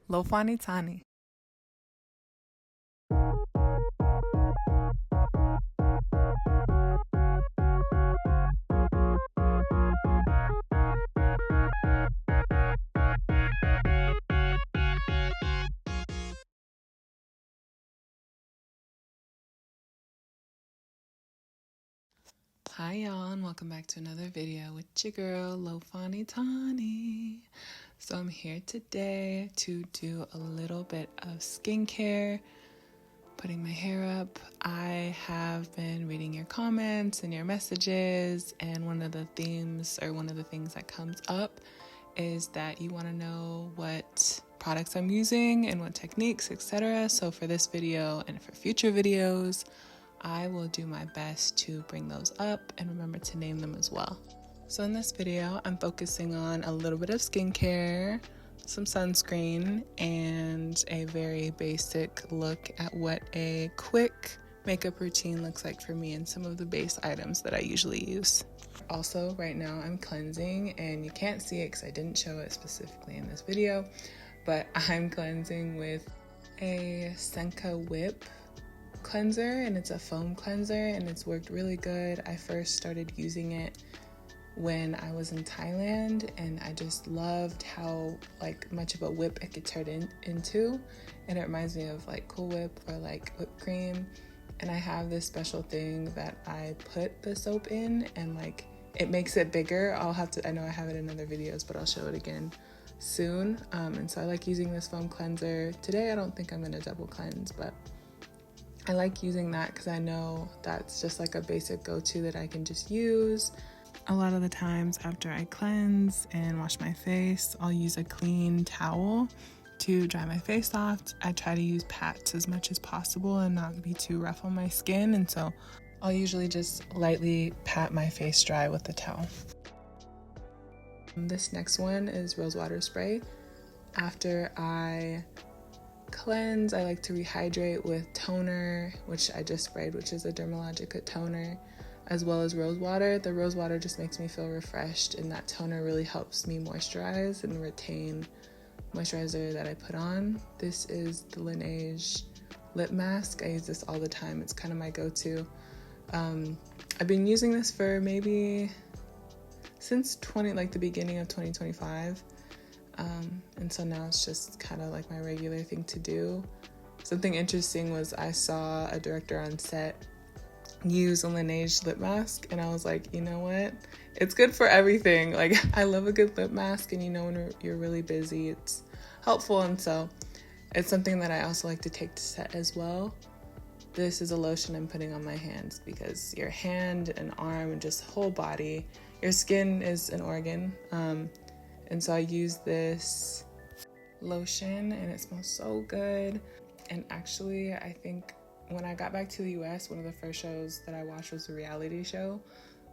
Lofanitani. Hi y'all, and welcome back to another video with your girl Lofanitani. So I'm here today to do a little bit of skincare, putting my hair up. I have been reading your comments and your messages, and one of the themes or one of the things that comes up is that you want to know what products I'm using and what techniques, etc. So for this video and for future videos, I will do my best to bring those up and remember to name them as well. So in this video, I'm focusing on a little bit of skincare, some sunscreen, and a very basic look at what a quick makeup routine looks like for me and some of the base items that I usually use. Also, right now I'm cleansing, and you can't see it because I didn't show it specifically in this video, but I'm cleansing with a Senka Whip cleanser, and it's a foam cleanser, and it's worked really good. I first started using it when I was in Thailand, and I just loved how much of a whip it could turn into, and it reminds me of Cool Whip or whipped cream. And I have this special thing that I put the soap in, and it makes it bigger. I know I have it in other videos, but I'll show it again soon. And so I like using this foam cleanser. Today I don't think I'm gonna double cleanse, but I like using that because I know that's just a basic go-to that I can just use. A lot of the times after I cleanse and wash my face, I'll use a clean towel to dry my face off. I try to use pats as much as possible and not be too rough on my skin, and so I'll usually just lightly pat my face dry with the towel. This next one is rose water spray. After I cleanse, I like to rehydrate with toner, which I just sprayed, which is a Dermalogica toner, as well as rose water. The rose water just makes me feel refreshed, and that toner really helps me moisturize and retain moisturizer that I put on. This is the Laneige lip mask. I use this all the time. It's kind of my go-to. I've been using this for maybe since the beginning of 2025. And so now it's just kind of my regular thing to do. Something interesting was I saw a director on set use a Laneige lip mask, and I was like, you know what? It's good for everything. I love a good lip mask, and when you're really busy, it's helpful, and so it's something that I also like to take to set as well. This is a lotion I'm putting on my hands because your hand and arm and just whole body, your skin is an organ. And so I use this lotion, and it smells so good. And actually, I think when I got back to the US, one of the first shows that I watched was a reality show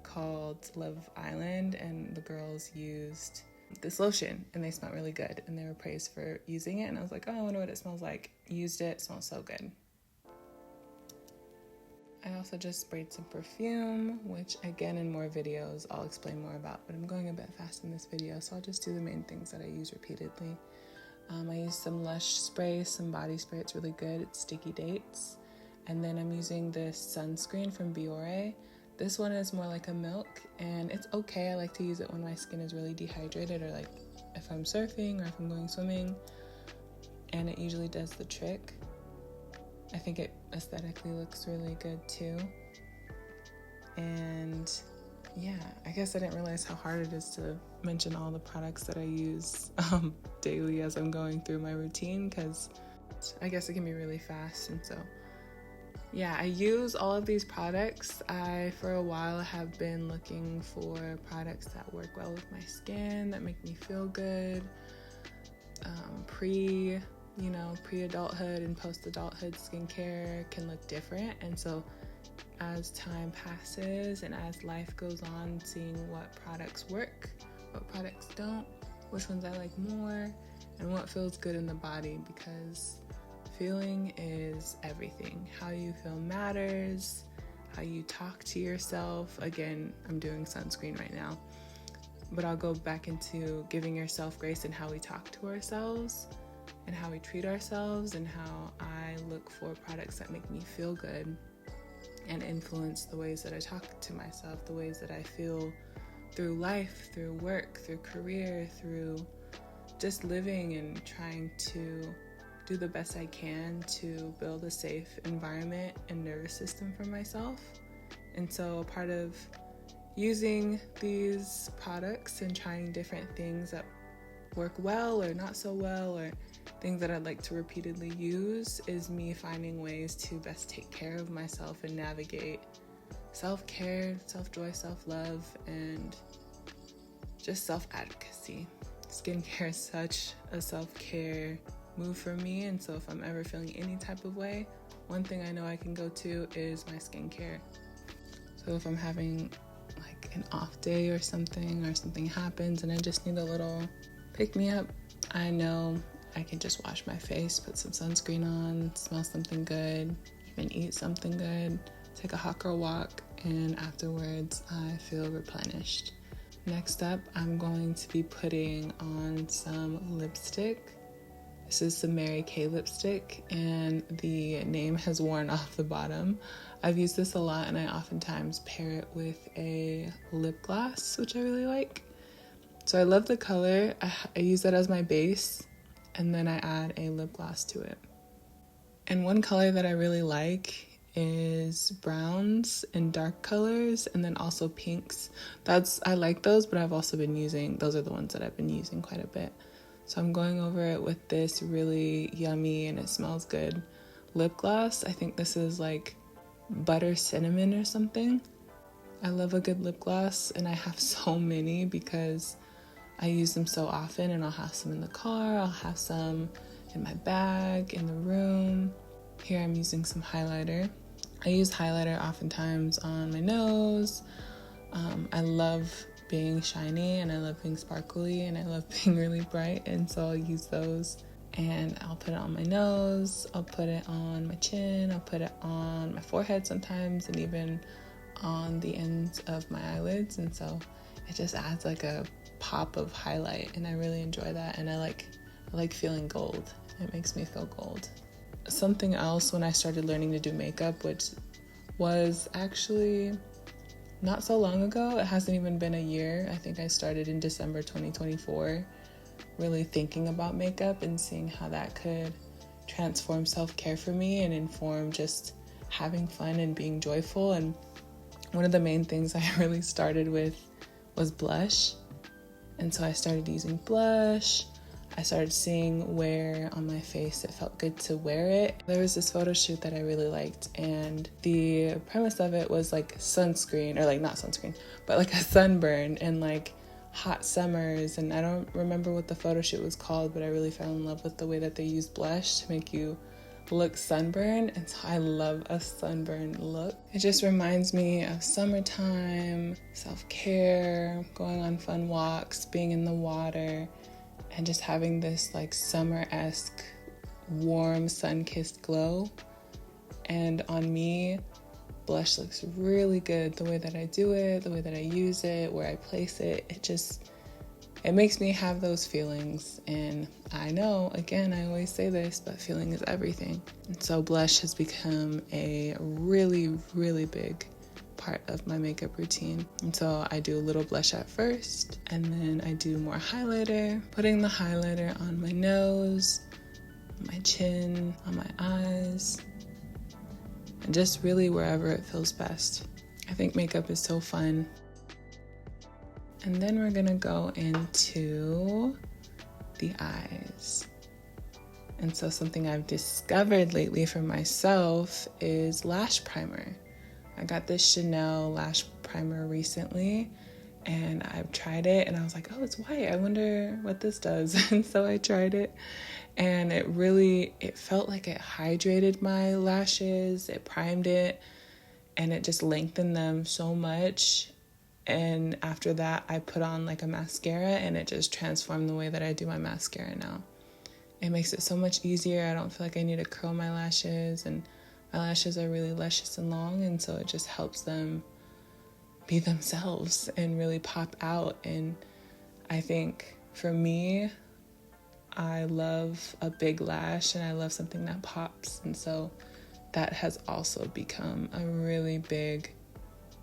called Love Island, and the girls used this lotion, and they smelled really good, and they were praised for using it. And I was like, oh, I wonder what it smells like. Used it, smells so good. I also just sprayed some perfume, which again in more videos I'll explain more about, but I'm going a bit fast in this video, so I'll just do the main things that I use repeatedly. I use some Lush spray, some body spray. It's really good. It's Sticky Dates. And then I'm using this sunscreen from Biore. This one is more like a milk, and it's okay. I like to use it when my skin is really dehydrated, or if I'm surfing or if I'm going swimming, and it usually does the trick. I think it aesthetically looks really good too. And yeah, I guess I didn't realize how hard it is to mention all the products that I use daily as I'm going through my routine, because I guess it can be really fast. And so yeah, I use all of these products. I, for a while, have been looking for products that work well with my skin, that make me feel good, pre-adulthood and post-adulthood skincare can look different. And so as time passes and as life goes on, seeing what products work, what products don't, which ones I like more, and what feels good in the body, because feeling is everything. How you feel matters, how you talk to yourself. Again, I'm doing sunscreen right now, but I'll go back into giving yourself grace and how we talk to ourselves and how we treat ourselves, and how I look for products that make me feel good and influence the ways that I talk to myself, the ways that I feel through life, through work, through career, through just living and trying to do the best I can to build a safe environment and nervous system for myself. And so a part of using these products and trying different things that work well or not so well, or things that I'd like to repeatedly use, is me finding ways to best take care of myself and navigate self-care, self-joy, self-love, and just self-advocacy. Skincare is such a self-care move for me, and so if I'm ever feeling any type of way, one thing I know I can go to is my skincare. So if I'm having like an off day or something happens and I just need a little pick-me-up, I know I can just wash my face, put some sunscreen on, smell something good, even eat something good, take a hot girl walk, and afterwards I feel replenished. Next up, I'm going to be putting on some lipstick. This is the Mary Kay lipstick, and the name has worn off the bottom. I've used this a lot, and I oftentimes pair it with a lip gloss, which I really like. So I love the color. I use that as my base, and then I add a lip gloss to it. And one color that I really like is browns and dark colors, and then also pinks. I like those, but I've also been using, those are the ones that I've been using quite a bit. So I'm going over it with this really yummy, and it smells good, lip gloss. I think this is like butter cinnamon or something. I love a good lip gloss, and I have so many because I use them so often, and I'll have some in the car, I'll have some in my bag, in the room. Here I'm using some highlighter. I use highlighter oftentimes on my nose. I love being shiny, and I love being sparkly, and I love being really bright, and so I'll use those, and I'll put it on my nose, I'll put it on my chin, I'll put it on my forehead sometimes, and even on the ends of my eyelids, and so it just adds like a pop of highlight, and I really enjoy that, and I like feeling gold. It makes me feel gold. Something else when I started learning to do makeup, which was actually not so long ago, it hasn't even been a year. I think I started in December 2024, really thinking about makeup and seeing how that could transform self-care for me and inform just having fun and being joyful. And one of the main things I really started with was blush. And so I started using blush. I started seeing where on my face it felt good to wear it. There was this photo shoot that I really liked, and the premise of it was like sunscreen, or like not sunscreen, but like a sunburn and like hot summers. And I don't remember what the photo shoot was called, but I really fell in love with the way that they used blush to make you look sunburned, and so I love a sunburn look. It just reminds me of summertime, self-care, going on fun walks, being in the water, and just having this like summer-esque, warm, sun-kissed glow. And on me, blush looks really good. The way that I do it, the way that I use it, where I place it, it makes me have those feelings. And I know, again, I always say this, but feeling is everything. And so blush has become a really, really big part of my makeup routine. And so I do a little blush at first, and then I do more highlighter, putting the highlighter on my nose, my chin, on my eyes, and just really wherever it feels best. I think makeup is so fun. And then we're gonna go into the eyes. And so something I've discovered lately for myself is lash primer. I got this Chanel lash primer recently, and I've tried it, and I was like, oh, it's white. I wonder what this does. And so I tried it, and it felt like it hydrated my lashes, it primed it, and it just lengthened them so much. And after that, I put on like a mascara, and it just transformed the way that I do my mascara now. It makes it so much easier. I don't feel like I need to curl my lashes, and my lashes are really luscious and long, and so it just helps them be themselves and really pop out. And I think for me, I love a big lash and I love something that pops, and so that has also become a really big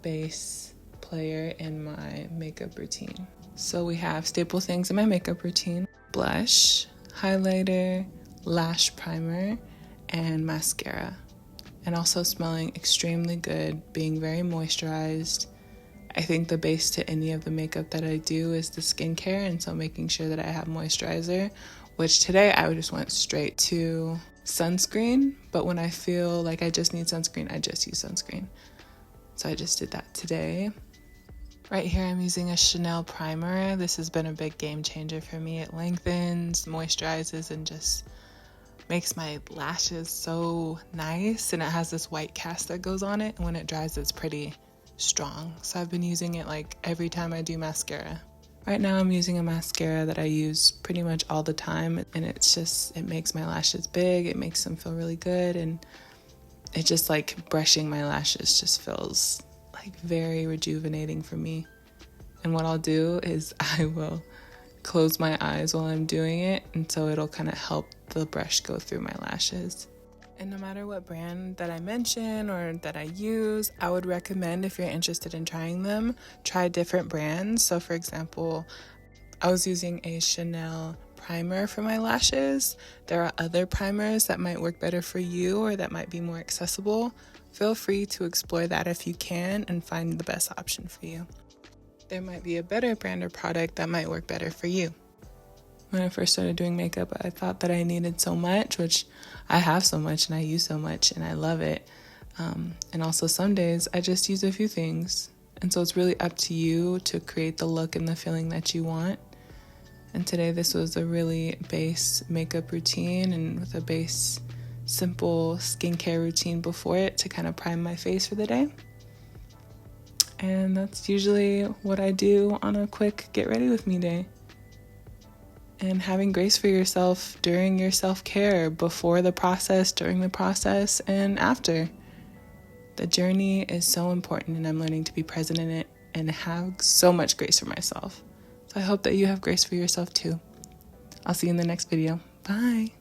bass player in my makeup routine. So we have staple things in my makeup routine: blush, highlighter, lash primer, and mascara. And also smelling extremely good, being very moisturized. I think the base to any of the makeup that I do is the skincare, and so making sure that I have moisturizer, which today I just went straight to sunscreen, but when I feel like I just need sunscreen, I just use sunscreen. So I just did that today. Right here I'm using a Chanel primer. This has been a big game changer for me. It lengthens, moisturizes, and just makes my lashes so nice, and it has this white cast that goes on it, and when it dries it's pretty strong. So I've been using it like every time I do mascara. Right now I'm using a mascara that I use pretty much all the time, and it makes my lashes big, it makes them feel really good, and it just like brushing my lashes just feels like very rejuvenating for me. And what I'll do is I will close my eyes while I'm doing it, and so it'll kind of help the brush go through my lashes. And no matter what brand that I mention or that I use, I would recommend, if you're interested in trying them, try different brands. So for example, I was using a Chanel primer for my lashes. There are other primers that might work better for you or that might be more accessible. Feel free to explore that if you can and find the best option for you. There might be a better brand or product that might work better for you. When I first started doing makeup, I thought that I needed so much, which I have so much and I use so much and I love it. And also some days I just use a few things. And so it's really up to you to create the look and the feeling that you want. And today this was a really base makeup routine and with a base simple skincare routine before it to kind of prime my face for the day. And that's usually what I do on a quick get ready with me day. And having grace for yourself during your self-care, before the process, during the process, and after. The journey is so important, and I'm learning to be present in it and have so much grace for myself. So I hope that you have grace for yourself too. I'll see you in the next video. Bye.